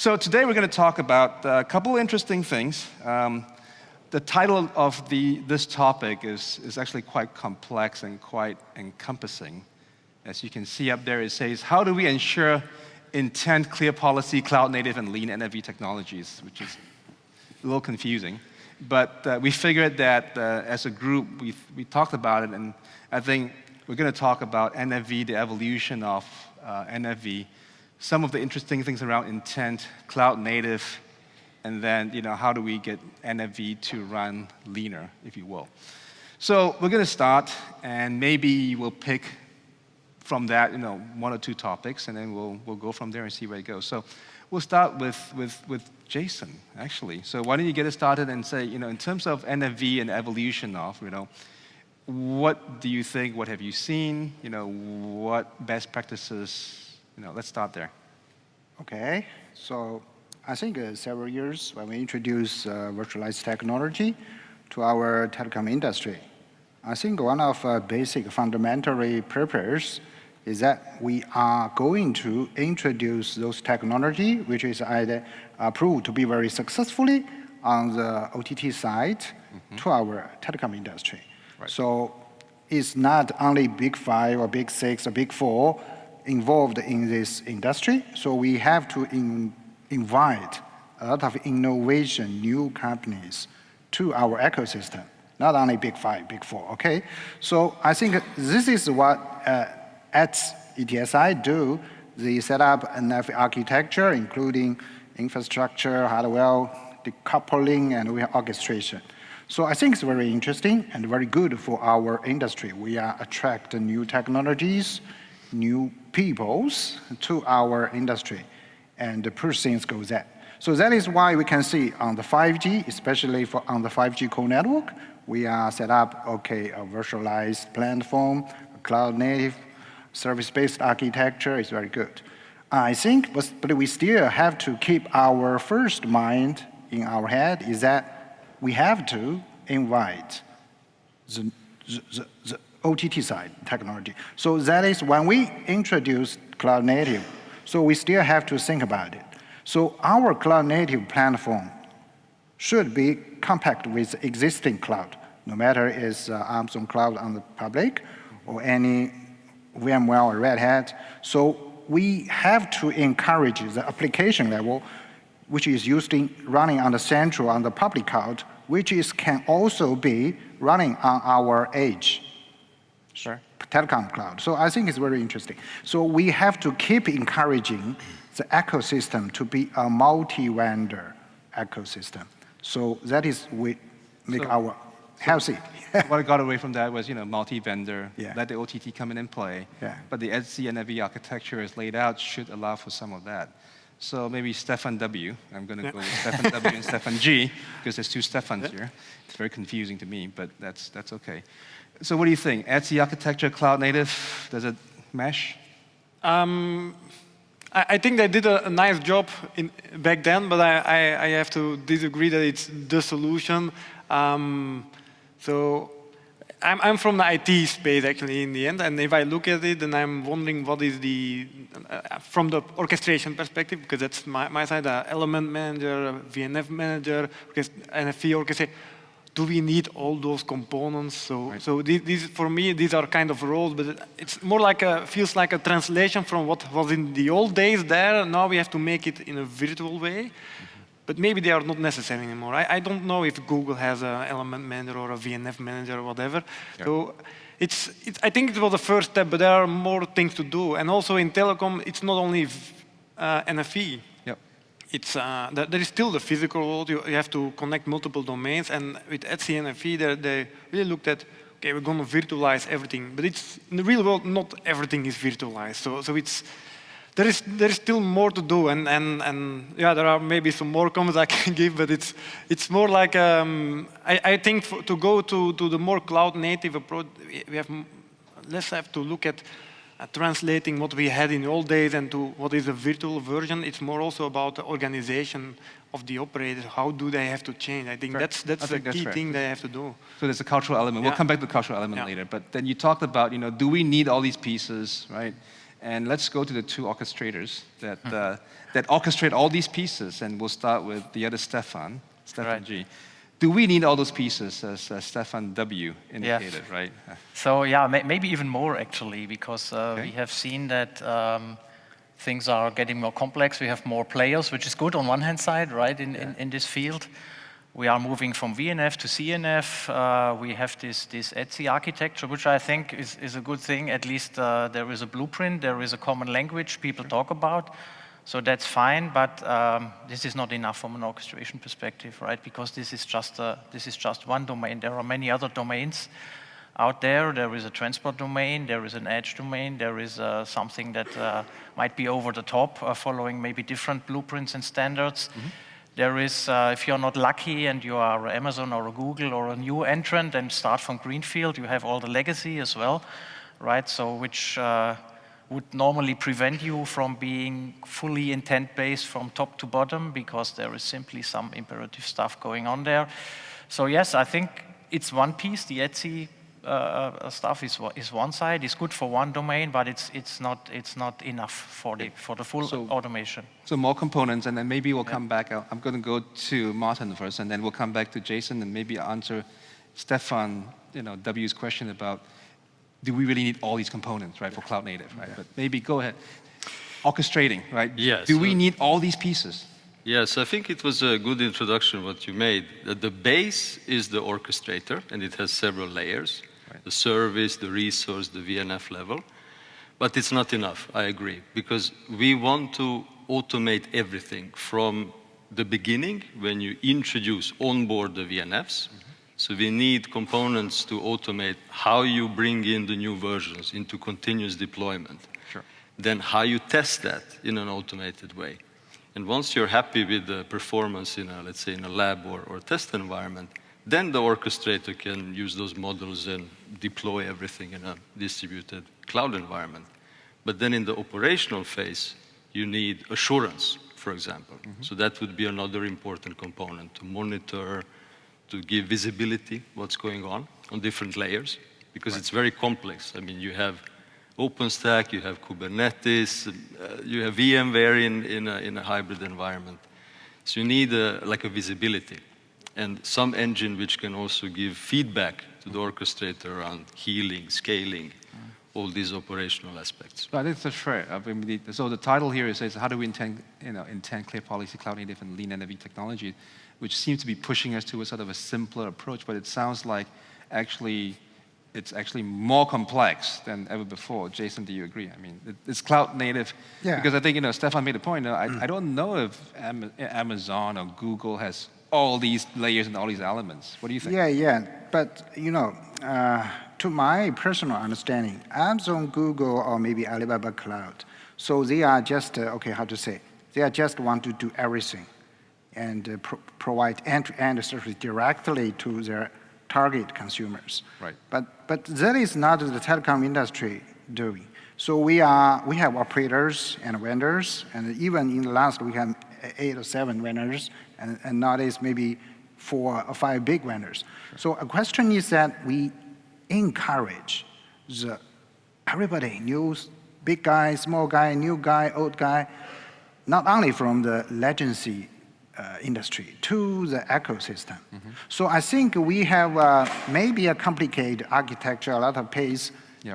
So today we're going to talk about a couple of interesting things. The title of this topic is actually quite complex and quite encompassing. As you can see up there, it says, how do we ensure intent, clear policy, cloud-native, and lean NFV technologies, which is a little confusing. But we figured that as a group, we talked about it, and I think we're going to talk about NFV, the evolution of NFV, some of the interesting things around intent, cloud-native, and then how do we get NFV to run leaner, if you will. So we're going to start, and maybe we'll pick from that, one or two topics, and then we'll go from there and see where it goes. So we'll start with Jason, actually. So why don't you get us started and say, in terms of NFV and evolution of, what do you think? What have you seen? What best practices? Let's start there. Okay. So I think several years when we introduced virtualized technology to our telecom industry, I think one of basic fundamental purpose is that we are going to introduce those technology which is either proved to be very successfully on the OTT side to our telecom industry. Right. So it's not only Big Five or Big Six or Big Four involved in this industry. So we have to invite a lot of innovation, new companies to our ecosystem, not only Big Five, Big Four, okay? So I think this is what at ETSI do. They set up NFV architecture, including infrastructure, hardware, decoupling, and we have orchestration. So I think it's very interesting and very good for our industry. We are attracting new technologies, new peoples to our industry, and push things go that. So that is why we can see on the 5G, especially on the 5G core network, we are set up, a virtualized platform, a cloud-native, service-based architecture is very good. I think, but we still have to keep our first mind in our head is that we have to invite the OTT side technology. So that is when we introduce cloud-native, so we still have to think about it. So our cloud-native platform should be compact with existing cloud, no matter it's Amazon Cloud on the public or any VMware or Red Hat. So we have to encourage the application level, which is running on the central, on the public cloud, which can also be running on our edge. Sure. Telecom cloud. So I think it's very interesting. So we have to keep encouraging the ecosystem to be a multi-vendor ecosystem. So that is we make our healthy. What I got away from that was, multi-vendor, Yeah. let the OTT come in and play. Yeah. But the EDC NFV architecture is laid out should allow for some of that. So maybe Stefan W. I'm going to go with Stefan W. and Stefan G. because there's two Stefans here. It's very confusing to me, but that's okay. So what do you think? EDC architecture, cloud native, does it mesh? I think they did a nice job back then, but I have to disagree that it's the solution. So I'm from the IT space actually in the end, and if I look at it, then I'm wondering what is from the orchestration perspective, because that's my side, element manager, VNF manager, NFV orchestration. Do we need all those components? So, right. so these for me, these are kind of roles, but it's more like feels like a translation from what was in the old days there. Now we have to make it in a virtual way, but maybe they are not necessary anymore. I don't know if Google has an element manager or a VNF manager or whatever. Yeah. So I think it was the first step, but there are more things to do. And also in telecom, it's not only NFV. It's, there is still the physical world. You have to connect multiple domains. And with EDC NFV, they really looked at, okay, we're going to virtualize everything. But it's, in the real world, not everything is virtualized. So it's, there is still more to do. And yeah, there are maybe some more comments I can give, but it's more like, I think to go to the more cloud-native approach, we have to look at translating what we had in the old days and to what is a virtual version. It's more also about the organization of the operators. How do they have to change? I think that's the key thing they have to do. So there's a cultural element. We'll come back to the cultural element later. But then you talked about, do we need all these pieces, right? And let's go to the two orchestrators that orchestrate all these pieces. And we'll start with the other Stefan G. Do we need all those pieces, as Stefan W. indicated, right? So yeah, maybe even more actually, because we have seen that things are getting more complex. We have more players, which is good on one hand side, right, in this field. We are moving from VNF to CNF. We have this ETSI architecture, which I think is a good thing. At least there is a blueprint, there is a common language people talk about. So that's fine, but this is not enough from an orchestration perspective, right? Because this is just one domain. There are many other domains out there. There is a transport domain, there is an edge domain, there is something that might be over the top, following maybe different blueprints and standards. There is, if you're not lucky and you are Amazon or a Google or a new entrant and start from greenfield, you have all the legacy as well, right? So which would normally prevent you from being fully intent-based from top to bottom, because there is simply some imperative stuff going on there. So yes, I think it's one piece. The ETSI stuff is one side. It's good for one domain, but it's not enough for the full automation. So more components, and then maybe we'll come back. I'm going to go to Martin first, and then we'll come back to Jason, and maybe answer Stefan, W's question about, do we really need all these components, right, for cloud native, right? But maybe go ahead. Orchestrating, right? Yes. Do we need all these pieces? Yes, I think it was a good introduction what you made. That the base is the orchestrator, and it has several layers. Right. The service, the resource, the VNF level. But it's not enough, I agree, because we want to automate everything from the beginning when you introduce onboard the VNFs. So we need components to automate how you bring in the new versions into continuous deployment. Sure. Then how you test that in an automated way. And once you're happy with the performance in a, let's say, in a lab or test environment, then the orchestrator can use those models and deploy everything in a distributed cloud environment. But then in the operational phase, you need assurance, for example. So that would be another important component to monitor, to give visibility what's going on different layers, because it's very complex. I mean, you have OpenStack, you have Kubernetes, you have VMware in a hybrid environment. So you need like a visibility, and some engine which can also give feedback to the orchestrator around healing, scaling, all these operational aspects. I think that's fair. I mean, so the title here says, how do we intend clear policy, cloud native, and lean NFV technology, which seems to be pushing us to a sort of a simpler approach, but it sounds like it's actually more complex than ever before. Jason, do you agree? I mean, it's cloud native, because I think, Stefan made a point, I don't know if Amazon or Google has all these layers and all these elements. What do you think? Yeah, but to my personal understanding, Amazon, Google, or maybe Alibaba Cloud, so they are just, they are just want to do everything and provide end-to-end service directly to their target consumers. Right. But that is not the telecom industry doing. So we have operators and vendors, and even in the last we have 8 or 7 vendors, and nowadays maybe 4 or 5 big vendors. Sure. So a question is that we encourage everybody, new big guy, small guy, new guy, old guy, not only from the legacy industry to the ecosystem. So I think we have maybe a complicated architecture, a lot of pace.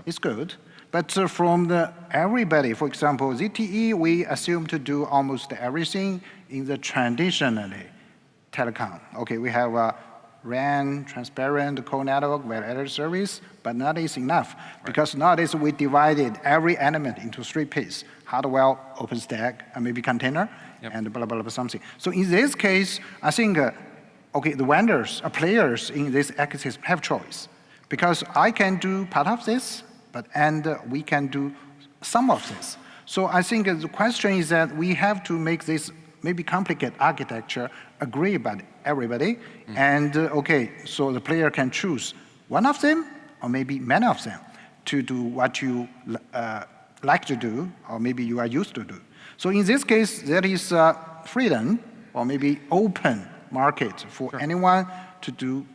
It's good. But from everybody, for example, ZTE, we assume to do almost everything in the traditionally telecom. Okay, we have RAN, transparent, core network, value-added service, but that is enough. Because nowadays we divided every element into 3 pieces: hardware, OpenStack, and maybe container, and blah, blah, blah, something. So in this case, I think, the vendors, players in this ecosystem have choice. Because I can do part of this, and we can do some of this. So I think the question is that we have to make this maybe complicated architecture agree by everybody. And so the player can choose one of them, or maybe many of them, to do what you like to do, or maybe you are used to do. So in this case, there is freedom, or maybe open market for anyone to do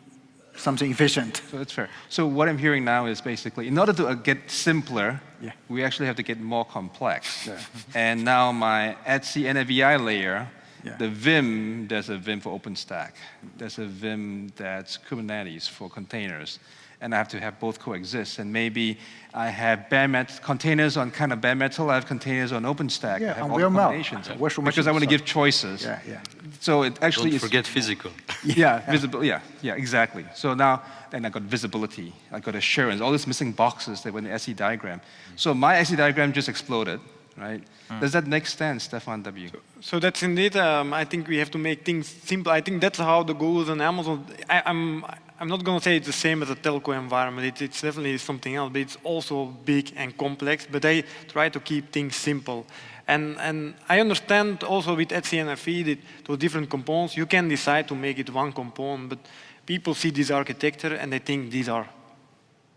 something efficient. So that's fair. So what I'm hearing now is basically, in order to get simpler, we actually have to get more complex. Yeah. And now my Etsy NFVI layer, Yeah. the Vim, there's a Vim for OpenStack. There's a Vim that's Kubernetes for containers. And I have to have both coexist. And maybe I have bare metal containers on kind of bare metal. I have containers on OpenStack. Yeah, I have on all the real combinations. mount. Virtual Because I want to machine, give choices. Yeah, yeah. So it actually Don't is. forget physical. Yeah, visible. Yeah, exactly. So now, then I got visibility. I got assurance. All these missing boxes that were in the SE diagram. So my SE diagram just exploded, right? Does that make sense, Stefan W? So that's indeed, I think we have to make things simple. I think that's how the Googles and Amazon, I'm not going to say it's the same as a telco environment. It's definitely something else, but it's also big and complex. But they try to keep things simple. And I understand also with Etsy NFV that those different components, you can decide to make it one component, but people see this architecture and they think these are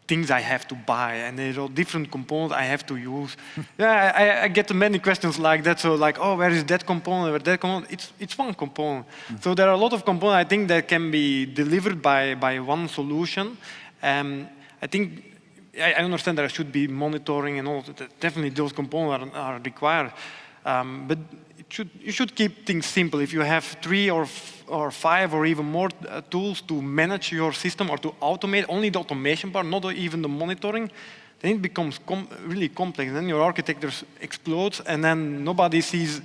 things I have to buy, and there are different components I have to use. Yeah, I get many questions like that. So like, oh, where is that component? Where that component? It's one component. So there are a lot of components I think that can be delivered by one solution. I think I understand there should be monitoring and all. Definitely, those components are required. But you should keep things simple. If you have 3 or 5 or even more tools to manage your system or to automate only the automation part, not even the monitoring, then it becomes really complex. Then your architecture explodes, and then nobody sees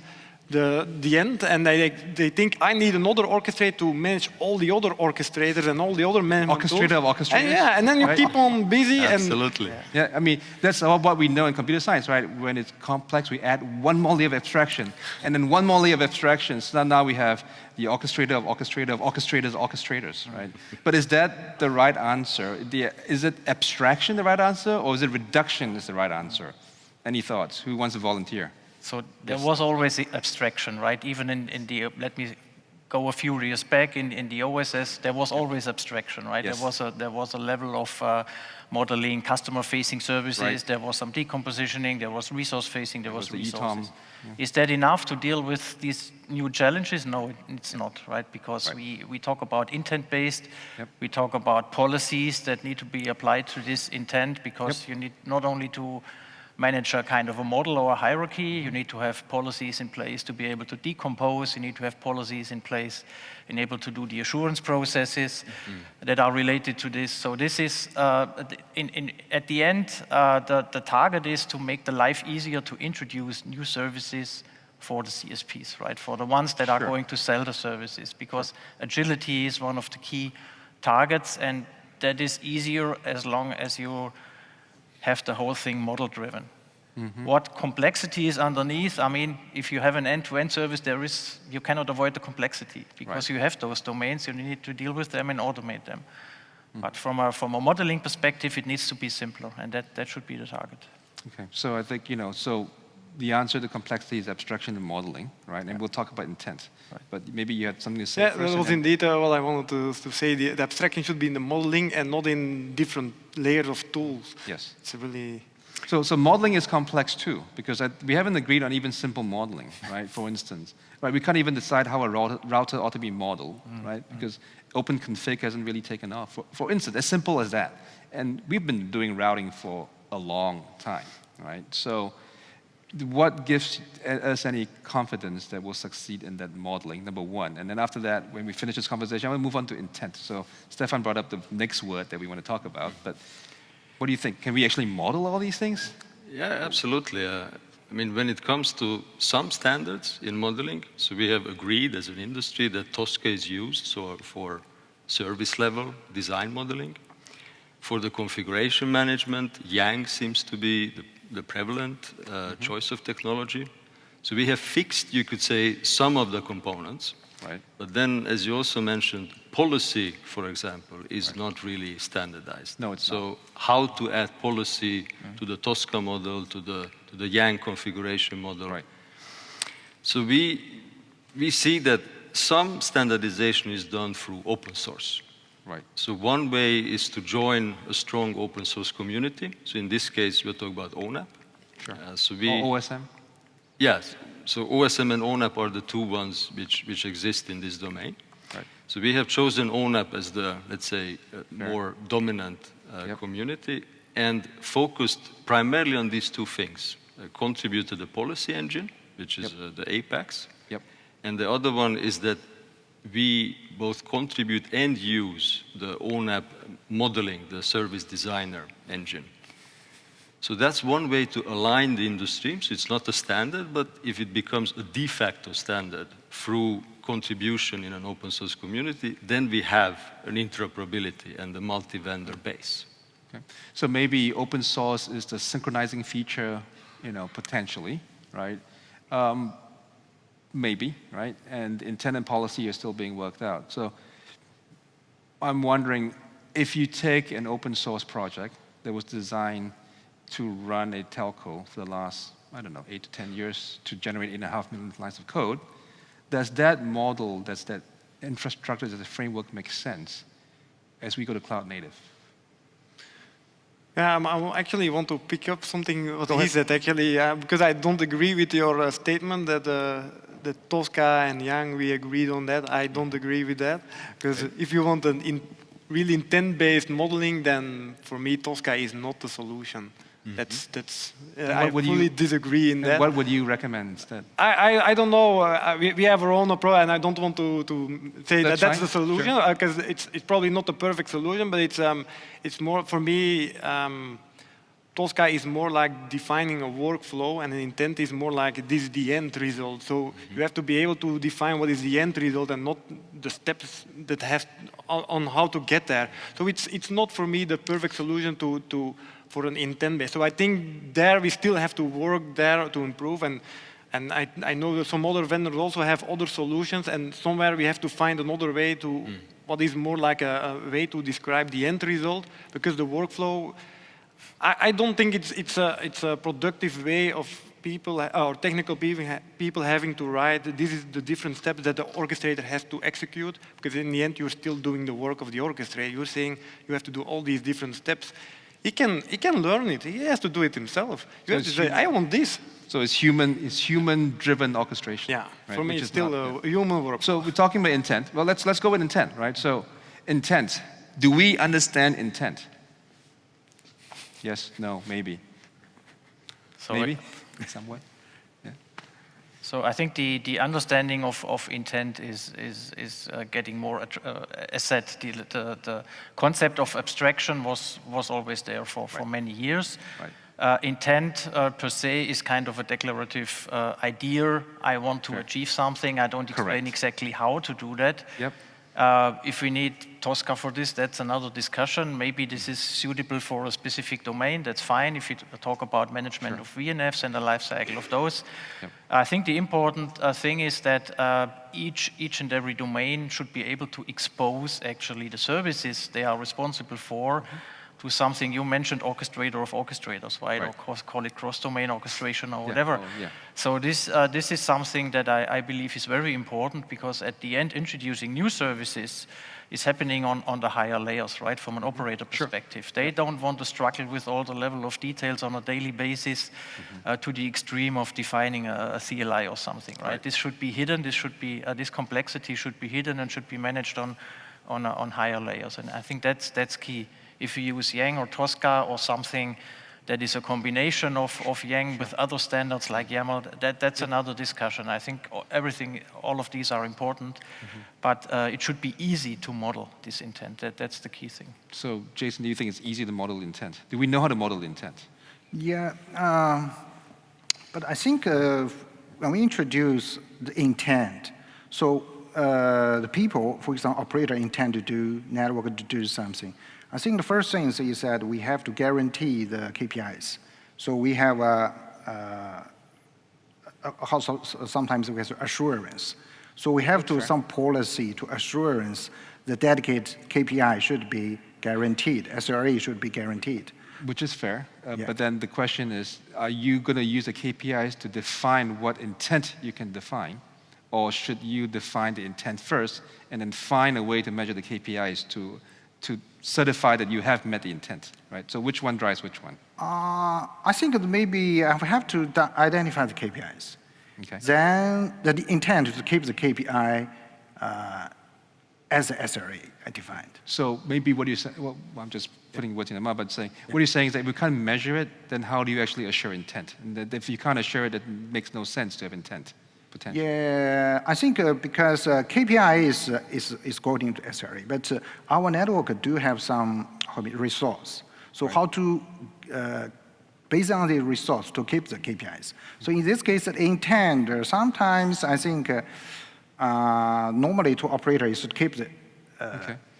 the end, and they think I need another orchestrator to manage all the other orchestrators and all the other management Orchestrator tools. of orchestrators. And then you right? keep on busy. Absolutely. Yeah, I mean, that's what we know in computer science, right? When it's complex, we add one more layer of abstraction, and then one more layer of abstraction. So now we have the orchestrator of orchestrators, right? But is that the right answer? Is it abstraction the right answer, or is it reduction is the right answer? Any thoughts? Who wants to volunteer? So there was always the abstraction, right? Even in the, let me go a few years back, in the OSS, there was always abstraction, right? Yes. There was a level of modeling customer-facing services, Right. there was some decompositioning, there was resource-facing, there was the resources. ETOM. Yeah. Is that enough to deal with these new challenges? No, it's not, right? Because we talk about intent-based, we talk about policies that need to be applied to this intent, because you need not only to manage a kind of a model or a hierarchy, you need to have policies in place to be able to decompose, you need to have policies in place and able to do the assurance processes that are related to this. So this is, at the end, the target is to make the life easier to introduce new services for the CSPs, right? For the ones that are going to sell the services, because agility is one of the key targets, and that is easier as long as you have the whole thing model-driven. What complexity is underneath? I mean, if you have an end-to-end service, you cannot avoid the complexity, because you have those domains, you need to deal with them and automate them. But from a modeling perspective, it needs to be simpler, and that should be the target. Okay, so I think, so the answer to complexity is abstraction and modeling, right? And we'll talk about intent. Right. But maybe you had something to say Yeah, first. that was indeed what I wanted to say. The abstraction should be in the modeling and not in different layers of tools. Yes. It's really... So modeling is complex too, because we haven't agreed on even simple modeling, right? For instance, right? We can't even decide how a router ought to be modeled, right? Because OpenConfig hasn't really taken off. For instance, as simple as that. And we've been doing routing for a long time, right? So what gives us any confidence that we'll succeed in that modeling, number one? And then after that, when we finish this conversation, I want to move on to intent. So Stefan brought up the next word that we want to talk about, but what do you think? Can we actually model all these things? Yeah, absolutely. I mean, when it comes to some standards in modeling, so we have agreed as an industry that Tosca is used for service level design modeling. For the configuration management, Yang seems to be the prevalent choice of technology. So we have fixed, you could say, some of the components. Right. But then, as you also mentioned, policy, for example, is not really standardized. No, it's not. So how to add policy to the Tosca model, to the Yang configuration model. Right. So we see that some standardization is done through open source. Right. So one way is to join a strong open source community. So in this case, we're talking about ONAP. Sure. Or OSM? Yes. So OSM and ONAP are the two ones which exist in this domain. Right. So we have chosen ONAP as the, let's say, more dominant community. and focused primarily on these two things. Contribute to the policy engine, which is the Apex. Yep. And the other one is that we both contribute and use the ONAP modeling, the service designer engine. So that's one way to align the industry. So it's not a standard, but if it becomes a de facto standard through contribution in an open source community, then we have an interoperability and a multi-vendor base. Okay. So maybe open source is the synchronizing feature, potentially, right? Maybe, right? And intent and policy are still being worked out. So I'm wondering, if you take an open source project that was designed to run a telco for the last, 8 to 10 years to generate 8.5 million lines of code, does that model, does that infrastructure, does the framework make sense as we go to cloud native? I actually want to pick up something what he said, actually, because I don't agree with your statement that Tosca and Yang, we agreed on that. I don't agree with that, because if you want really intent-based modeling, then for me, Tosca is not the solution. I fully disagree in that. What would you recommend instead? I don't know. We have our own approach, and I don't want to say that's the solution, because it's probably not the perfect solution, but it's more, for me, Tosca is more like defining a workflow, and an intent is more like this is the end result. So you have to be able to define what is the end result and not the steps that have on how to get there. So it's not for me the perfect solution for an intent base. So I think there we still have to work there to improve, and I know that some other vendors also have other solutions, and somewhere we have to find another way to what is more like a way to describe the end result, because the workflow, I don't think it's a productive way of people or technical people having to write, this is the different steps that the orchestrator has to execute, because in the end you're still doing the work of the orchestrator. You're saying you have to do all these different steps. He can learn it. He has to do it himself. You have to say, I want this. So it's human-driven orchestration. Yeah, right? for me it's still a human work. So we're talking about intent. Well, let's go with intent, right? So intent. Do we understand intent? Yes, no, maybe. So maybe, in some way. Yeah. So I think the understanding of intent is getting more. As said, the concept of abstraction was always there for many years. Right. Intent per se is kind of a declarative idea. I want to achieve something. I don't explain exactly how to do that. Yep. If we need Tosca for this, that's another discussion. Maybe this is suitable for a specific domain, that's fine. If you talk about management of VNFs and the life cycle of those. Yep. I think the important thing is that each and every domain should be able to expose actually the services they are responsible for to something. You mentioned orchestrator of orchestrators, right? Or call it cross-domain orchestration or whatever. So this is something that I believe is very important, because at the end, introducing new services is happening on the higher layers, right? From an operator perspective. They don't want to struggle with all the level of details on a daily basis to the extreme of defining a CLI or something, right? This should be hidden. This complexity should be hidden and should be managed on higher layers. And I think that's key. If you use Yang or Tosca or something that is a combination of Yang with other standards like YAML, that's another discussion. I think all of these are important, but it should be easy to model this intent. That's the key thing. So, Jason, do you think it's easy to model intent? Do we know how to model intent? Yeah, but I think when we introduce the intent, so the people, for example, operator intend to do network to do something. I think the first thing is that we have to guarantee the KPIs. So we have sometimes we have assurance. So we have to some policy to assurance the dedicated KPI should be guaranteed. SRE should be guaranteed. Which is fair, but then the question is, are you going to use the KPIs to define what intent you can define? Or should you define the intent first and then find a way to measure the KPIs to certify that you have met the intent, right? So which one drives which one? I think that maybe I have to identify the KPIs. Okay. Then the intent is to keep the KPI as the SRE defined. So maybe what you said, well, I'm just putting words in your mouth, but saying, what you're saying is that if we can't measure it, then how do you actually assure intent? And that if you can't assure it, it makes no sense to have intent, potential. Yeah, I think because KPI is going to SRE, but our network do have some resource. So how to, based on the resource, to keep the KPIs. So in this case, intent, sometimes I think normally to operators should keep the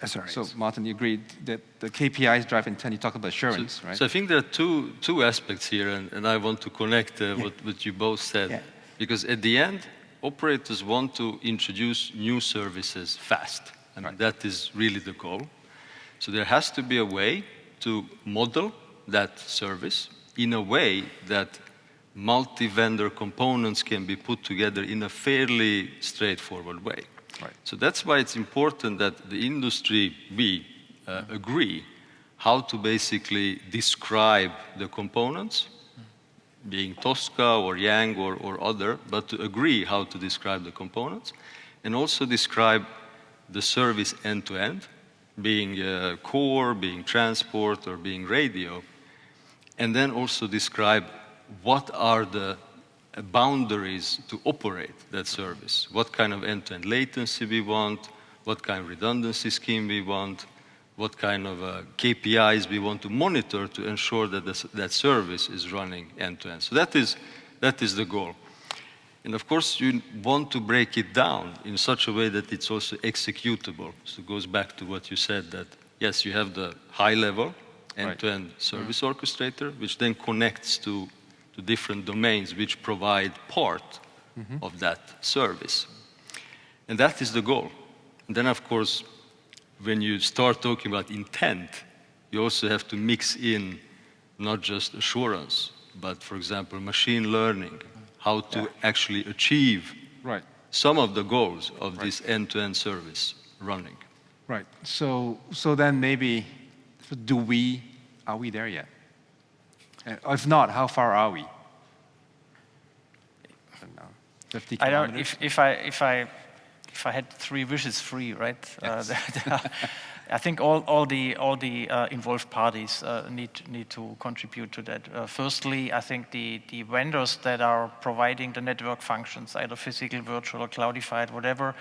SREs. So Martin, you agreed that the KPIs drive intent. You talk about assurance, right? So I think there are two aspects here, and I want to connect what you both said. Yeah. Because at the end, operators want to introduce new services fast. I mean, that is really the goal. So there has to be a way to model that service in a way that multi-vendor components can be put together in a fairly straightforward way. Right. So that's why it's important that the industry, we agree how to basically describe the components, being Tosca or Yang or other, but to agree how to describe the components, and also describe the service end-to-end, being core, being transport, or being radio, and then also describe what are the boundaries to operate that service. What kind of end-to-end latency we want, what kind of redundancy scheme we want, what kind of KPIs we want to monitor to ensure that that service is running end-to-end. So that is the goal. And of course, you want to break it down in such a way that it's also executable. So it goes back to what you said, that yes, you have the high-level end-to-end service orchestrator, which then connects to different domains which provide part of that service. And that is the goal. And then, of course, when you start talking about intent, you also have to mix in not just assurance, but, for example, machine learning, how to actually achieve some of the goals of this end-to-end service running. Right. So then maybe, are we there yet? If not, how far are we? I don't know, 50 kilometers? If I had 3 wishes free, right? Yes. I think all the involved parties need to contribute to that. Firstly, I think the vendors that are providing the network functions, either physical, virtual, or cloudified, whatever,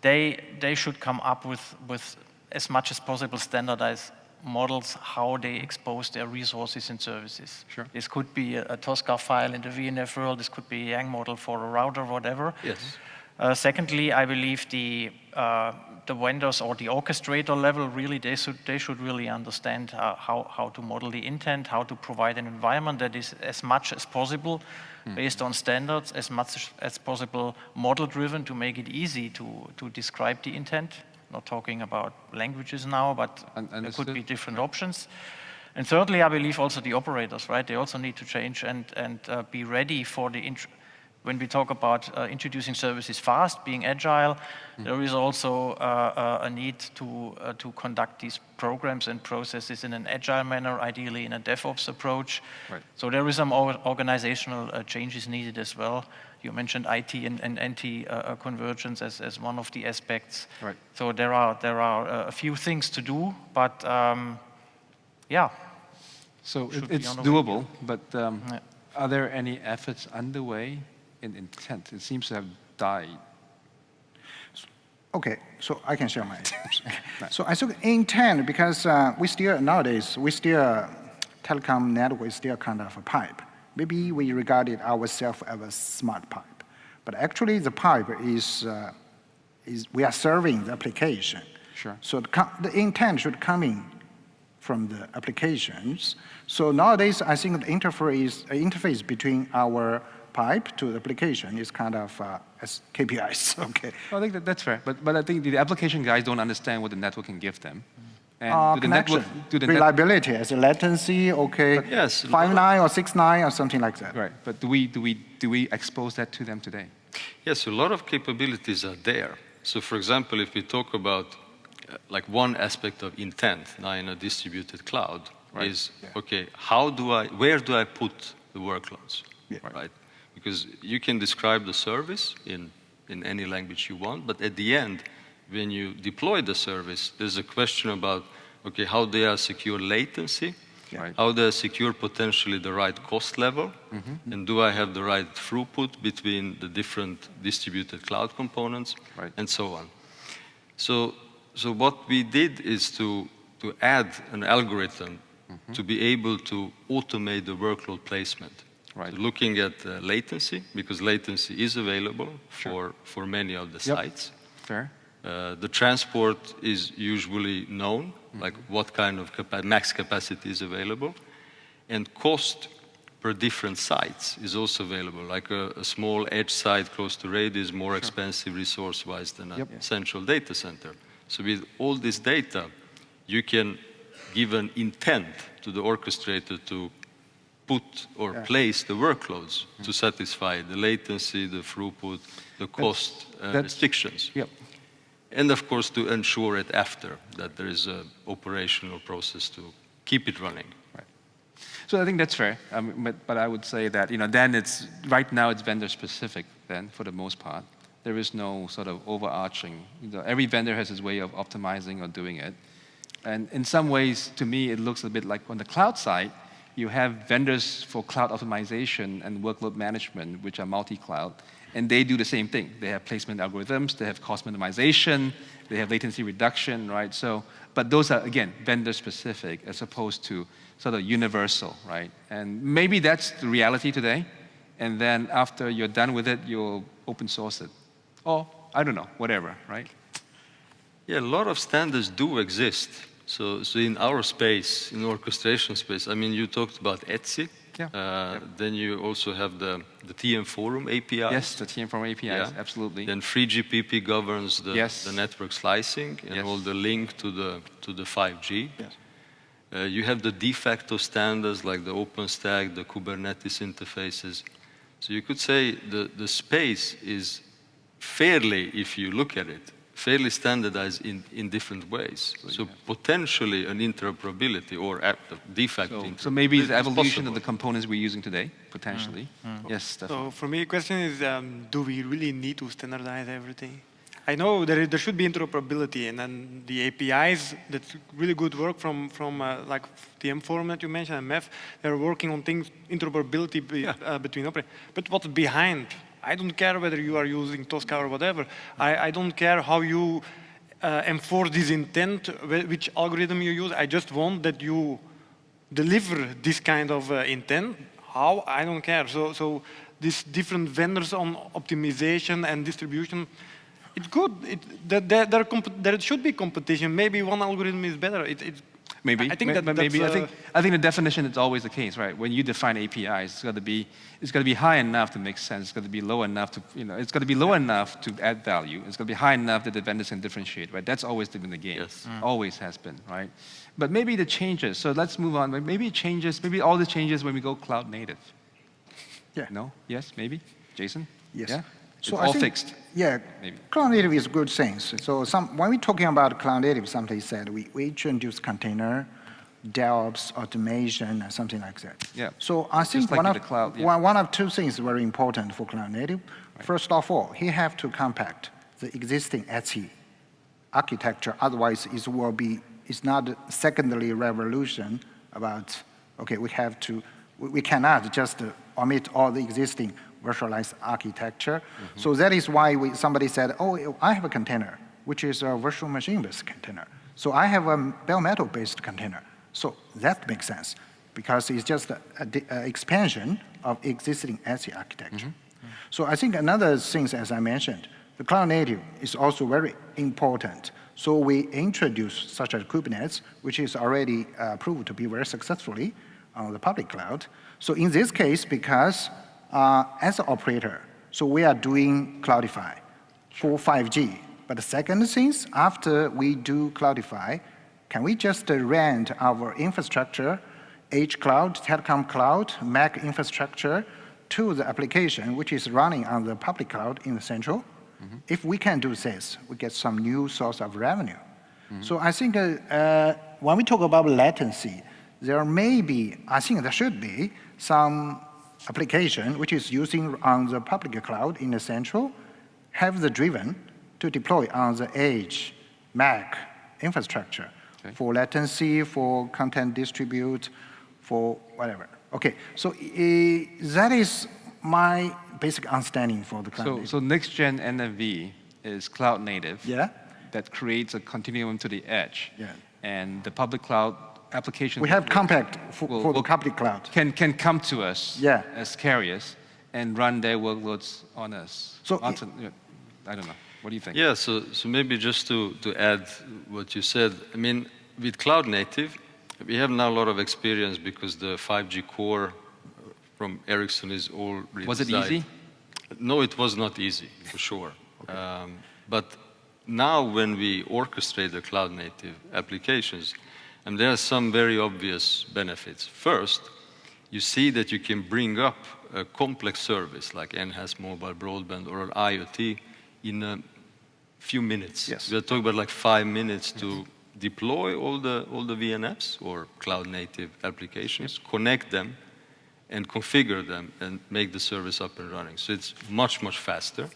they should come up with as much as possible standardized models how they expose their resources and services. Sure. This could be a Tosca file in the VNF world. This could be a Yang model for a router, whatever. Yes. Secondly, I believe the vendors or the orchestrator level really they should really understand how to model the intent, how to provide an environment that is as much as possible based on standards, as much as possible model driven to make it easy to describe the intent. Not talking about languages now, but there could be different options. And thirdly, I believe also the operators, right? They also need to change and be ready for when we talk about introducing services fast, being agile, there is also a need to conduct these programs and processes in an agile manner, ideally in a DevOps approach. Right. So there is some organizational changes needed as well. You mentioned IT and NT convergence as one of the aspects. Right. So there are a few things to do, but yeah. So it's doable, but are there any efforts underway in intent? It seems to have died. Okay, so I can share my tips. So I took intent because nowadays, telecom network is still kind of a pipe. Maybe we regarded ourselves as a smart pipe. But actually the pipe is we are serving the application. Sure. So the intent should come in from the applications. So nowadays, I think the interface between our pipe to the application is kind of as KPIs. Okay. Well, I think that's fair. But I think the application guys don't understand what the network can give them. And connection, reliability as a latency, okay, yes, 5.9 or 6.9 or something like that. Right, but do we expose that to them today? Yes, a lot of capabilities are there. So for example, if we talk about like one aspect of intent now in a distributed cloud is, okay, where do I put the workloads, right? Because you can describe the service in any language you want, but at the end, when you deploy the service, there's a question about okay, how they are secure latency, Right. how they secure potentially the right cost level, and do I have the right throughput between the different distributed cloud components, Right. and so on. So what we did is to add an algorithm to be able to automate the workload placement. Right. So looking at latency, because latency is available for many of the sites. Fair. The transport is usually known, like what kind of max capacity is available. And cost per different sites is also available. Like a small edge site close to RAID is more expensive resource-wise than a central data center. So with all this data, you can give an intent to the orchestrator to put or place the workloads to satisfy the latency, the throughput, the cost restrictions. Yep. And of course, to ensure it after, that there is an operational process to keep it running. Right. So I think that's fair. But I would say that, then right now it's vendor specific then, for the most part. There is no sort of overarching, every vendor has his way of optimizing or doing it. And in some ways, to me, it looks a bit like on the cloud side, you have vendors for cloud optimization and workload management, which are multi-cloud, and they do the same thing. They have placement algorithms, they have cost minimization, they have latency reduction, right? So, but those are, again, vendor-specific as opposed to sort of universal, right? And maybe that's the reality today, and then after you're done with it, you'll open source it. Or, I don't know, whatever, right? Yeah, a lot of standards do exist. So in our space, in orchestration space, I mean, you talked about Etsy. Yeah. Then you also have the TM Forum API. Yes, the TM Forum APIs, absolutely. Then FreeGPP governs the network slicing and all the link to the 5G. Yes. You have the de facto standards like the OpenStack, the Kubernetes interfaces. So you could say the space is fairly, if you look at it, fairly standardized in different ways. So potentially an interoperability or de facto So maybe the evolution possible. of the components we're using today, potentially. Yes, Stefan. So for me, the question is, do we really need to standardize everything? I know there should be interoperability, and then the APIs, that's really good work from like TM Forum that you mentioned, and MEF, they're working on things, interoperability between operators. But what's behind? I don't care whether you are using Tosca or whatever. I don't care how you enforce this intent, which algorithm you use. I just want that you deliver this kind of intent. How? I don't care. So these different vendors on optimization and distribution, it's good. There should be competition. Maybe one algorithm is better. Maybe. I think I think the definition is always the case, right? When you define APIs, it's got to be high enough to make sense. It's got to be low enough to, it's got to be low enough to add value. It's got to be high enough that the vendors can differentiate, right? That's always been the game. Yes. Always has been, right? But maybe the changes. So let's move on. Maybe it changes. Maybe all the changes when we go cloud native. Yeah. No? Yes? Maybe? Jason? Yes. Yeah? So it's all fixed. Yeah, Maybe. cloud native is good things. So when we're talking about cloud native, somebody said we introduce container, DevOps, automation, and something like that. Yeah. So I think like in the cloud, one of two things very important for cloud native. Right. First of all, he have to compact the existing Etsy architecture. Otherwise, it's not a secondary revolution about, okay, we cannot just omit all the existing virtualized architecture. So that is why somebody said, oh, I have a container, which is a virtual machine-based container. So I have a bare metal-based container. So that makes sense, because it's just an expansion of existing Etsy architecture. So I think another thing, as I mentioned, the cloud native is also very important. So we introduce such as Kubernetes, which is already proved to be very successfully on the public cloud. So in this case, because as an operator, so we are doing Cloudify for 5G. But the second thing, after we do Cloudify, can we just rent our infrastructure, Edge Cloud, Telecom Cloud, Mac infrastructure to the application which is running on the public cloud in the central? If we can do this, we get some new source of revenue. So I think when we talk about latency, I think there should be some application which is using on the public cloud in the central, have the driven to deploy on the edge Mac infrastructure. for latency, for content distribute, for whatever. Okay, so that is my basic understanding for the cloud native. So next-gen NFV is cloud native. Yeah. That creates a continuum to the edge. Yeah. And the public cloud application. We have compact for the public cloud. Can come to us as carriers and run their workloads on us. So I don't know. What do you think? Yeah, so maybe just to add what you said, I mean, with cloud native, we have now a lot of experience because the 5G core from Ericsson is all redesigned. Was it easy? No, it was not easy, for sure. Okay. But now when we orchestrate the cloud native applications, and there are some very obvious benefits. First, you see that you can bring up a complex service like enhanced mobile broadband or IoT in a few minutes. Yes. We are talking about like 5 minutes to deploy all the VNFs or cloud native applications, connect them, and configure them and make the service up and running. So it's much, much faster.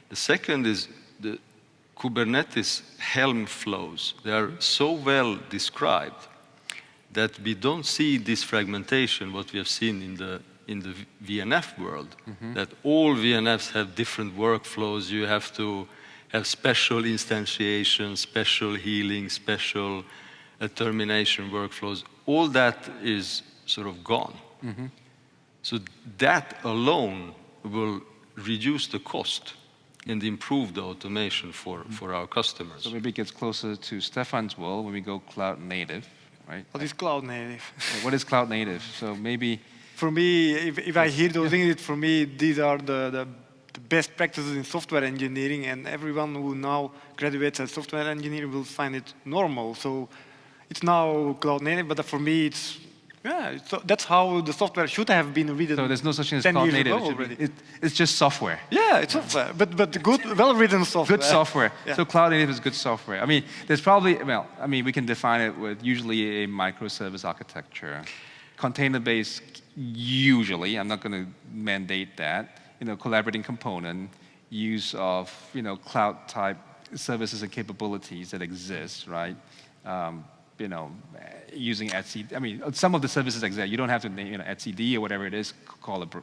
The second is the Kubernetes Helm flows. They are so well described that we don't see this fragmentation, what we have seen in the VNF world, that all VNFs have different workflows. You have to have special instantiation, special healing, special termination workflows. All that is sort of gone. So that alone will reduce the cost and improve the automation for our customers. So maybe it gets closer to Stefan's world when we go cloud native, right? What is cloud native? What is cloud native? So maybe... For me, if I hear those things, for me, these are the best practices in software engineering, and everyone who now graduates as software engineer will find it normal. So it's now cloud native, but for me, that's how the software should have been written. So there's no such thing as 10 cloud years native. ago already. It's just software. Yeah, it's software, but good, well-written software. Good software. Yeah. So cloud native is good software. I mean, there's probably, well, I mean, we can define it with usually a microservice architecture. Container-based, usually, I'm not going to mandate that, collaborating component, use of, cloud-type services and capabilities that exist, right? Using etcd. I mean, some of the services exist. You don't have to name, etcd or whatever it is, call it,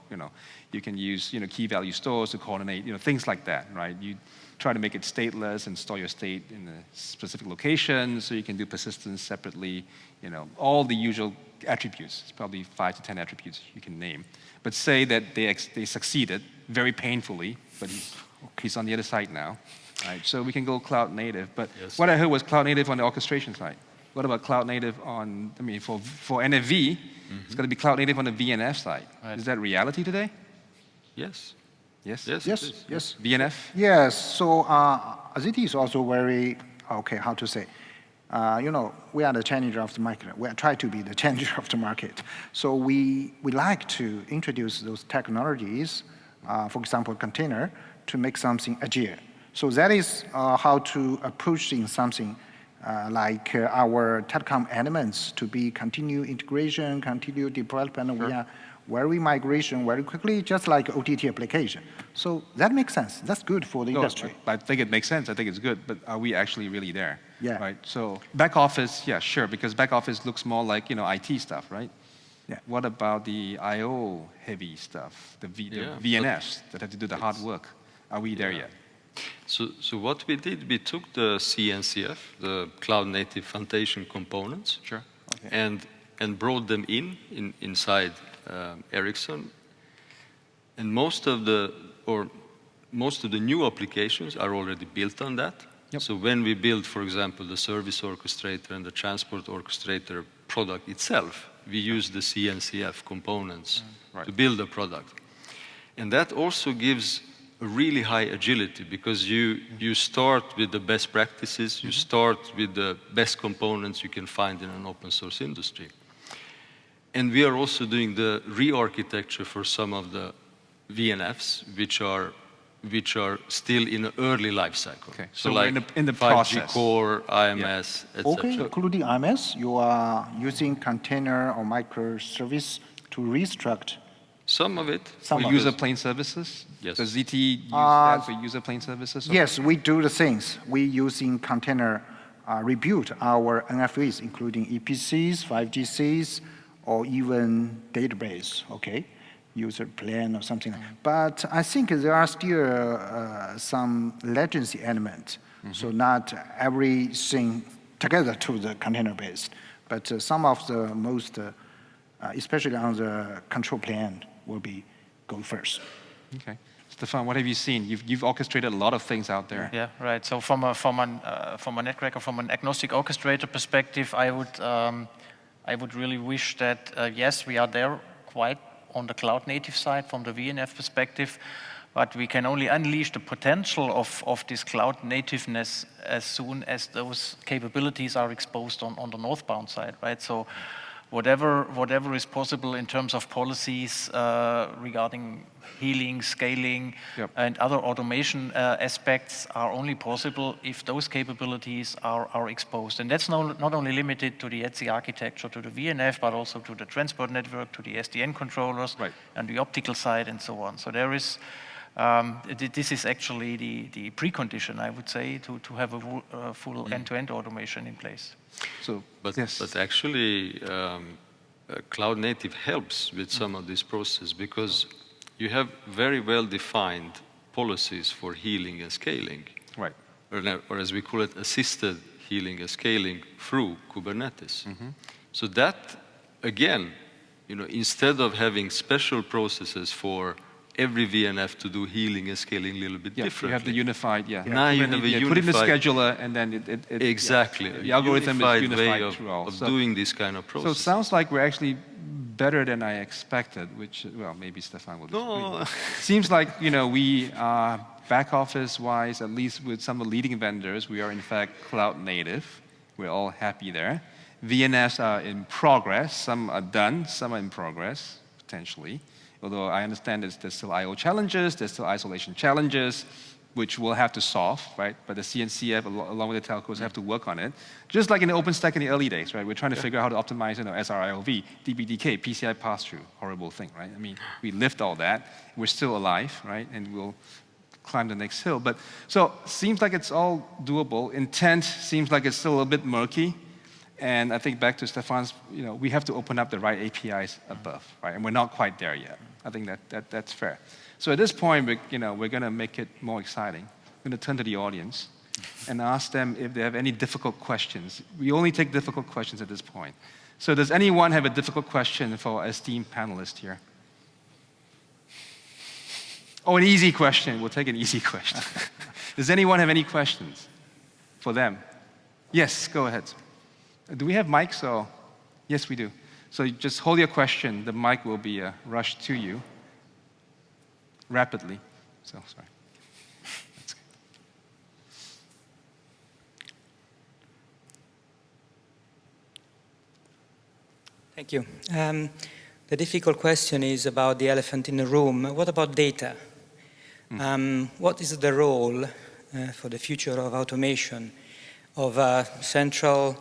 you can use, key value stores to coordinate, things like that, right? You try to make it stateless and store your state in a specific location so you can do persistence separately, all the usual attributes. It's probably 5 to 10 attributes you can name. But say that they succeeded very painfully, but he's on the other side now, right? So we can go cloud native. But what I heard was cloud native on the orchestration side. What about cloud native on, I mean, for NFV, it's going to be cloud native on the VNF side. Right. Is that reality today? Yes. Yes? Yes. Yes. Yes. VNF? Yes. So Aziti is also very, okay, how to say, we are the challenger of the market. We try to be the challenger of the market. So we like to introduce those technologies, for example, container, to make something agile. So that is how to approach in something like our telecom elements to be continued integration, continued development. Sure. We are very migration very quickly, just like OTT application. So that makes sense. That's good for the industry. I think it makes sense. I think it's good. But are we actually really there? Yeah. Right. So back office, yeah, sure, because back office looks more like IT stuff, right? Yeah. What about the I/O heavy stuff, the VNFs that have to do the hard work? Are we there yet? So what we did, we took the CNCF, the cloud native foundation components, sure. Okay. and brought them inside Ericsson. And most of the new applications are already built on that. Yep. So when we build, for example, the service orchestrator and the transport orchestrator product itself, we use the CNCF components to build the product. And that also gives a really high agility because you start with the best practices, you start with the best components you can find in an open source industry. And we are also doing the re-architecture for some of the VNFs, which are still in an early life cycle. Okay. So like in the 5G process. core, IMS, etc. Okay, including IMS, you are using container or microservice to restruct. Some of it. For user plane services? Yes. Does ZT use that for user plane services? Yes, we do the things. We using container rebuild our NFVs, including EPCs, 5GCs, or even database, okay? User plan or something. But I think there are still some latency element. So not everything together to the container-based, but some of the most, especially on the control plane, will be go first. Okay. Stefan, what have you seen? You've orchestrated a lot of things out there. Yeah, right. So from a network or from an agnostic orchestrator perspective, I would really wish that, yes, we are there quite on the cloud native side from the VNF perspective, but we can only unleash the potential of this cloud nativeness as soon as those capabilities are exposed on the northbound side, right? So whatever is possible in terms of policies regarding healing, scaling, and other automation aspects are only possible if those capabilities are exposed. And that's not only limited to the ETSI architecture, to the VNF, but also to the transport network, to the SDN controllers, and the optical side, and so on. So there is, this is actually the precondition, I would say, to have a full end-to-end automation in place. So, but yes. actually, cloud native helps with some of this process because you have very well-defined policies for healing and scaling. Right. Or as we call it, assisted healing and scaling through Kubernetes. So that, again, instead of having special processes for every VNF to do healing and scaling a little bit differently. You have the unified, Now you have a unified... Put in the scheduler and then it exactly. The algorithm is unified way through all. of doing this kind of process. So it sounds like we're actually better than I expected, which, well, maybe Stefan will disagree. No. Seems like, we are back office-wise, at least with some of the leading vendors, we are in fact cloud native. We're all happy there. VNFs are in progress. Some are done, some are in progress, potentially. Although I understand there's still I/O challenges, there's still isolation challenges, which we'll have to solve, right? But the CNCF, along with the telcos, have to work on it. Just like in the OpenStack in the early days, right? We're trying to figure out how to optimize, SRIOV, DBDK, PCI pass-through, horrible thing, right? I mean, we lived all that. We're still alive, right? And we'll climb the next hill. But so seems like it's all doable. Intent seems like it's still a little bit murky. And I think back to Stefan's, we have to open up the right APIs above, right? And we're not quite there yet. I think that's fair. So at this point, we're going to make it more exciting. I'm going to turn to the audience and ask them if they have any difficult questions. We only take difficult questions at this point. So does anyone have a difficult question for our esteemed panelist here? Oh, an easy question. We'll take an easy question. Does anyone have any questions for them? Yes, go ahead. Do we have mics? Or? Yes, we do. So you just hold your question. The mic will be rushed to you rapidly. So, sorry. That's good. Thank you. The difficult question is about the elephant in the room. What about data? What is the role for the future of automation of a central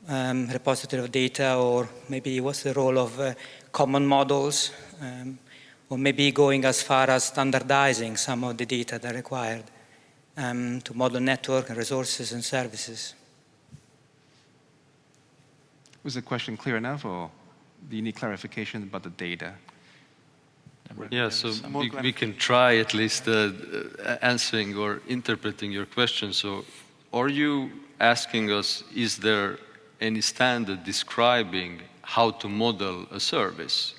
repository of data, or maybe what's the role of common models, or maybe going as far as standardizing some of the data that are required to model network and resources and services? Was the question clear enough, or do you need clarification about the data? Yeah, so we can try at least answering or interpreting your question. So are you asking us, is there any standard describing how to model a service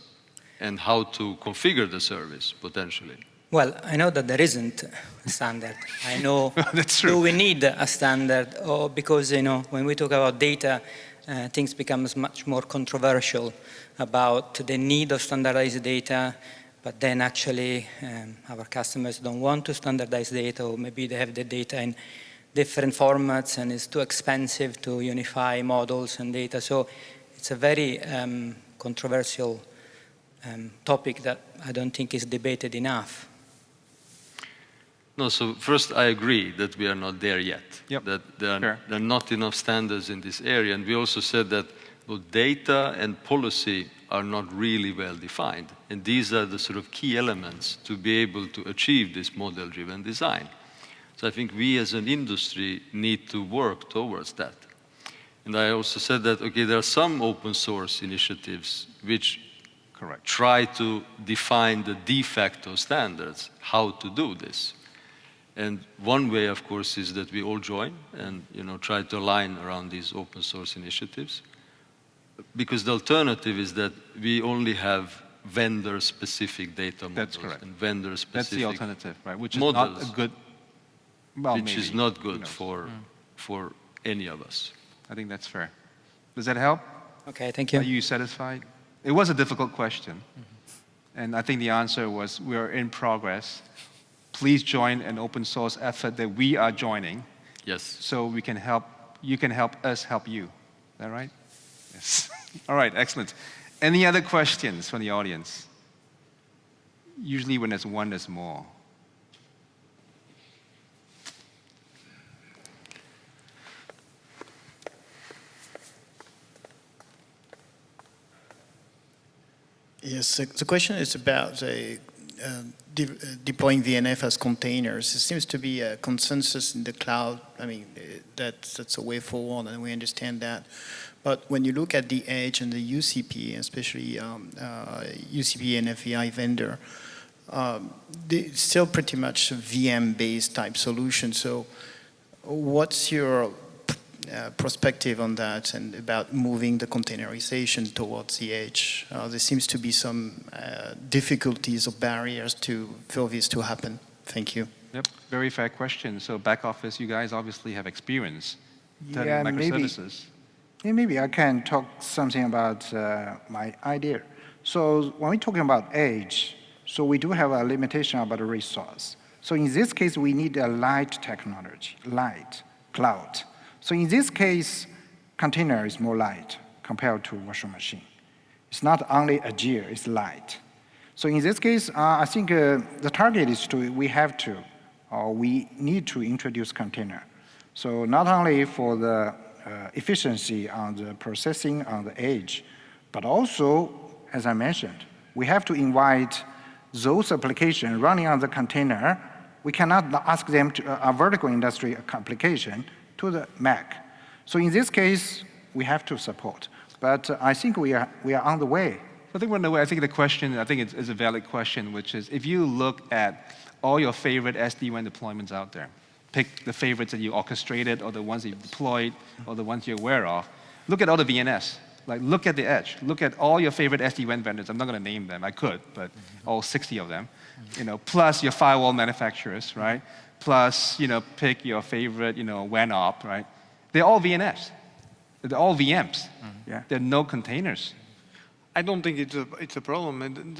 and how to configure the service, potentially? Well, I know that there isn't a standard. I know, that's true. Do we need a standard? Or because, when we talk about data, things become much more controversial about the need of standardized data, but then actually our customers don't want to standardize data, or maybe they have the data in different formats and it's too expensive to unify models and data. So it's a very controversial topic that I don't think is debated enough. No, so first I agree that we are not there yet. Yep. That there are not enough standards in this area. And we also said that data and policy are not really well defined. And these are the sort of key elements to be able to achieve this model-driven design. So I think we as an industry need to work towards that. And I also said that, okay, there are some open source initiatives which try to define the de facto standards, how to do this. And one way, of course, is that we all join and try to align around these open source initiatives. Because the alternative is that we only have vendor-specific data models. That's correct. And vendor-specific That's the alternative, right? Which is models, not a good, well, which maybe, is not good for any of us. I think that's fair. Does that help? Okay, thank you. Are you satisfied? It was a difficult question. And I think the answer was, we're in progress. Please join an open source effort that we are joining. Yes. So we can help, you can help us help you. Is that right? Yes. All right, excellent. Any other questions from the audience? Usually when there's one, there's more. Yes, the question is about deploying VNF as containers. It seems to be a consensus in the cloud. I mean, that's a way forward, and we understand that. But when you look at the Edge and the UCP, especially UCP and NFV vendor, it's still pretty much a VM-based type solution. So what's your perspective on that and about moving the containerization towards the Edge? There seems to be some difficulties or barriers for this to happen. Thank you. Yep, very fair question. So back office, you guys obviously have experience turning Yeah, microservices. Maybe I can talk something about my idea. So when we're talking about Edge, so we do have a limitation about the resource. So in this case, we need a light technology, light, cloud. So in this case, container is more light compared to virtual machine. It's not only Azure, it's light. So in this case, I think the target is we need to introduce container. So not only for the efficiency on the processing on the edge, but also, as I mentioned, we have to invite those applications running on the container. We cannot ask them to a vertical industry application to the Mac. So in this case, we have to support. But I think we are on the way. I think we're on the way. I think the question, is a valid question, which is, if you look at all your favorite SD-WAN deployments out there, pick the favorites that you orchestrated or the ones that you deployed or the ones you're aware of, look at all the VNS. Like, look at the edge. Look at all your favorite SD-WAN vendors. I'm not going to name them. I could, but all 60 of them. Plus your firewall manufacturers, right? Plus, pick your favorite, WAN op, right? They're all VNFs. They're all VMs. Yeah. There are no containers. I don't think it's a problem.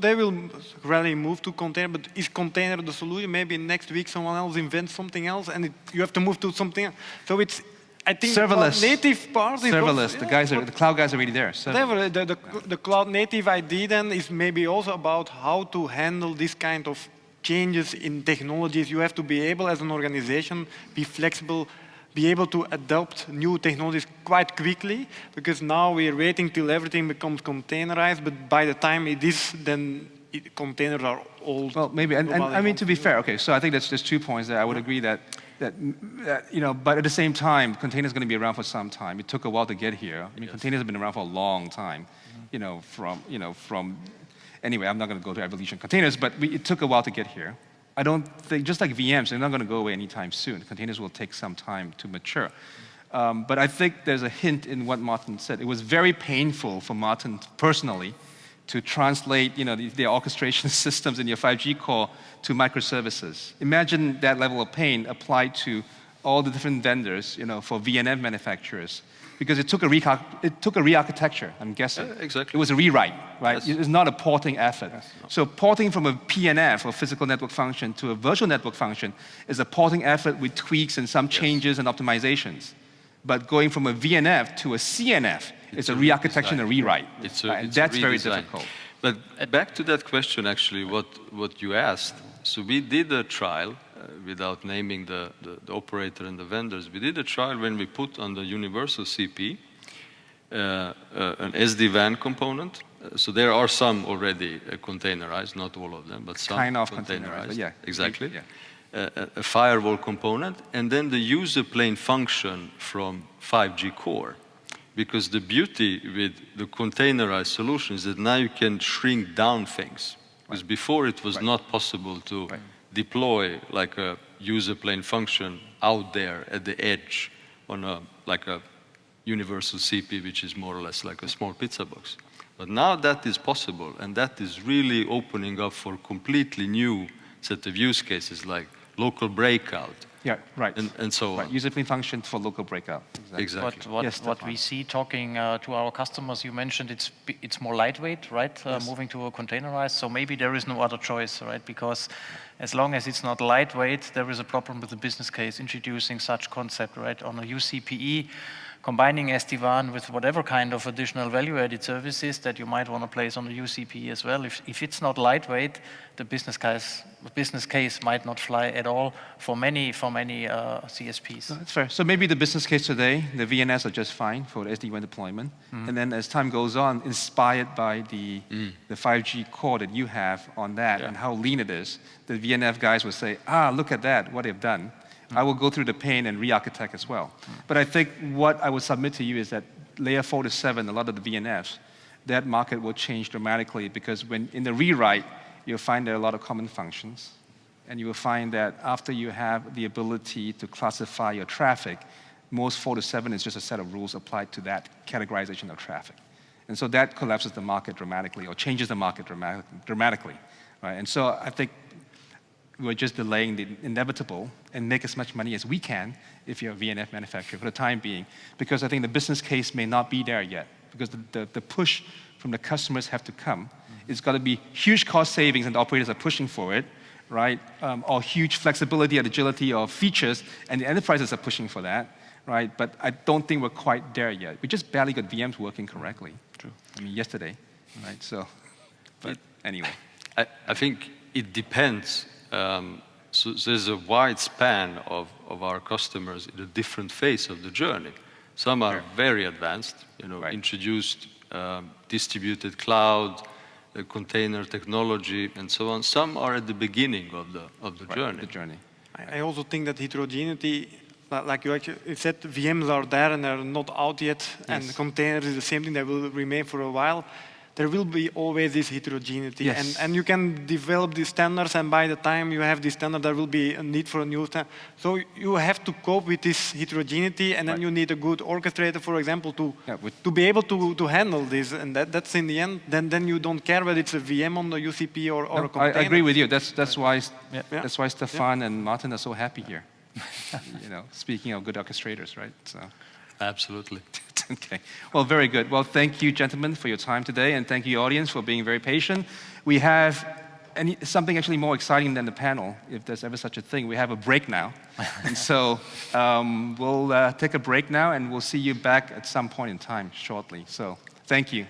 They will rarely move to container, but is container the solution? Maybe next week someone else invents something else, and you have to move to something else. So it's, I think, serverless. The native part. Serverless. The cloud guys are already there. Whatever. The cloud native ID then is maybe also about how to handle this kind of changes in technologies. You have to be able, as an organization, be flexible, be able to adopt new technologies quite quickly, because now we're waiting till everything becomes containerized, but by the time it is, then containers are old. Well, maybe, and I mean, to be fair, okay, so I think there's 2 points there. I would agree that but at the same time, containers are going to be around for some time. It took a while to get here. I mean, containers have been around for a long time, from, anyway, I'm not going to go to evolution of containers, but it took a while to get here. I don't think, just like VMs, they're not going to go away anytime soon. Containers will take some time to mature. But I think there's a hint in what Martin said. It was very painful for Martin personally to translate the orchestration systems in your 5G core to microservices. Imagine that level of pain applied to all the different vendors for VNF manufacturers. Because it took a re-architecture, I'm guessing. Exactly. It was a rewrite, right? Yes. It's not a porting effort. Yes. So porting from a PNF, or physical network function, to a virtual network function is a porting effort with tweaks and some changes and optimizations. But going from a VNF to a CNF is a re-architecture and a rewrite. That's very difficult. But back to that question, actually, what you asked. So we did a trial, without naming the operator and the vendors. We did a trial when we put on the universal CP an SD-WAN component. So there are some already containerized, not all of them, but some kind of containerized. But yeah. Exactly. Yeah. a firewall component, and then the user plane function from 5G core. Because the beauty with the containerized solution is that now you can shrink down things. Because before it was not possible to deploy like a user plane function out there at the edge on like a universal CP, which is more or less like a small pizza box. But now that is possible, and that is really opening up for completely new set of use cases like local breakout. Yeah, right. And so on. User plane function for local breakout. Exactly. What we see talking to our customers, you mentioned it's more lightweight, right? Moving to a containerized, so maybe there is no other choice, right? Because as long as it's not lightweight, there is a problem with the business case introducing such concept, right? On a UCPE, combining SD-WAN with whatever kind of additional value-added services that you might want to place on the UCPE as well. If it's not lightweight, the business case might not fly at all for many CSPs. No, that's fair. So maybe the business case today, the VNS are just fine for SD-WAN deployment. And then as time goes on, inspired by the 5G core that you have on that and how lean it is, the VNF guys will say, look at that, what they've done. I will go through the pain and re-architect as well. But I think what I would submit to you is that layer 4 to 7, a lot of the VNFs, that market will change dramatically, because when in the rewrite, you'll find there are a lot of common functions. And you will find that after you have the ability to classify your traffic, most 4 to 7 is just a set of rules applied to that categorization of traffic. And so that collapses the market dramatically, or changes the market dramatically. Right? And so I think we're just delaying the inevitable and make as much money as we can if you're a VNF manufacturer for the time being, because I think the business case may not be there yet, because the push from the customers have to come. It's got to be huge cost savings, and the operators are pushing for it, right? Or huge flexibility and agility of features, and the enterprises are pushing for that, right? But I don't think we're quite there yet. We just barely got VMs working correctly. True. I mean, yesterday, right? So, but anyway. I think it depends. So there's a wide span of our customers in a different phase of the journey. Some are very advanced, introduced distributed cloud, container technology, and so on. Some are at the beginning of the journey. I also think that heterogeneity, like you actually said, VMs are there and they're not out yet, and the containers is the same thing, they will remain for a while. There will be always this heterogeneity, and you can develop these standards, and by the time you have this standard, there will be a need for a new standard. So you have to cope with this heterogeneity, and then you need a good orchestrator, for example, to be able to handle this, and that's in the end. Then you don't care whether it's a VM on the UCP or a container. I agree with you. That's why Stefan and Martin are so happy here. Speaking of good orchestrators, right? So. Absolutely. Okay. Well, very good. Well, thank you, gentlemen, for your time today, and thank you, audience, for being very patient. We have something actually more exciting than the panel, if there's ever such a thing. We have a break now. And so we'll take a break now, and we'll see you back at some point in time shortly. So thank you.